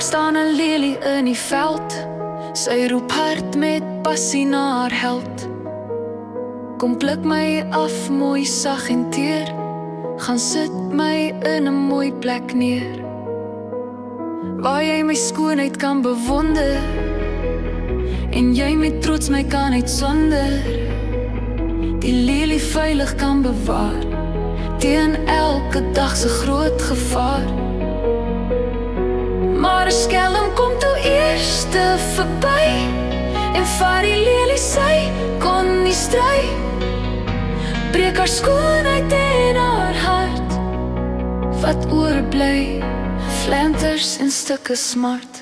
staan 'n lelie in die veld, sy roep hard met passie na haar held. Kom pluk my af, mooi sag en teer, gaan sit my in 'n mooi plek neer, waar jy my skoonheid kan bewonder, en jy met trots my kan uitsonder. Die lelie veilig kan bewaar, teen elke dag se groot gevaar. Maar 'n skelm kom toe eerste verby, en vat die lelie, sy kon nie stry. Breek haar skoonheid in haar hart, wat oorbly, flenters en stukke smart.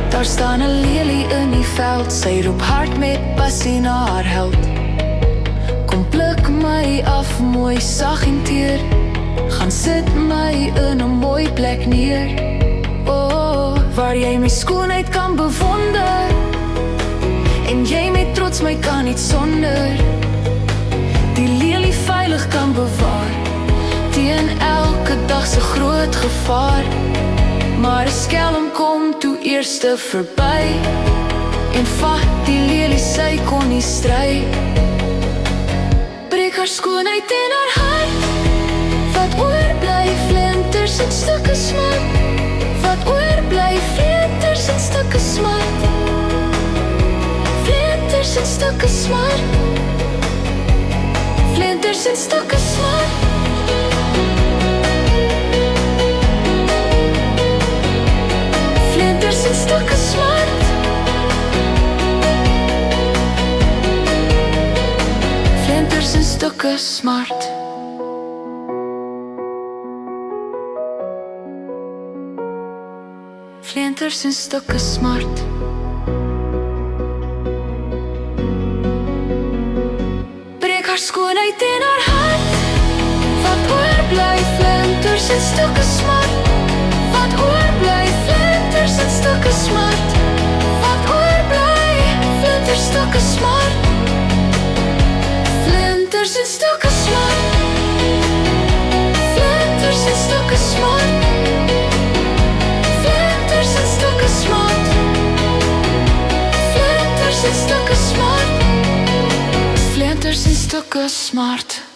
Daar staan 'n lelie in die veld, sy roep hard met passie na haar held. Kom pluk my af, mooi sag en teer, gaan sit my in 'n mooi plek neer. Oh, waar jy my skoonheid kan bewonder, en jy met trots my kan niet sonder. Die lelie veilig kan bewaar, teen elke dag se groot gevaar. Maar 'n skelm kom toe eerste verby, en vat die lelie, sy kon nie stry. Breek haar skoonheid in haar hart, wat oorbly, flenters en stukke smart. Wat oorbly, flenters en stukke smart. Flenters en stukke smart. Flenters en stukke smart. Flenters en stukke smart. Flenters en stukke smart. Flenters en stukke smart. Breek haar skoonheid in haar hart, wat oorbly, flenters en stukke smart. Wat oorbly, flenters en stukke smart. Wat oorbly, flenters stukke smart. Flenters en stukke smart. Flenters en stukke smart. Flenters en stukke smart. Flenters en stukke smart. Flenters en stukke smart.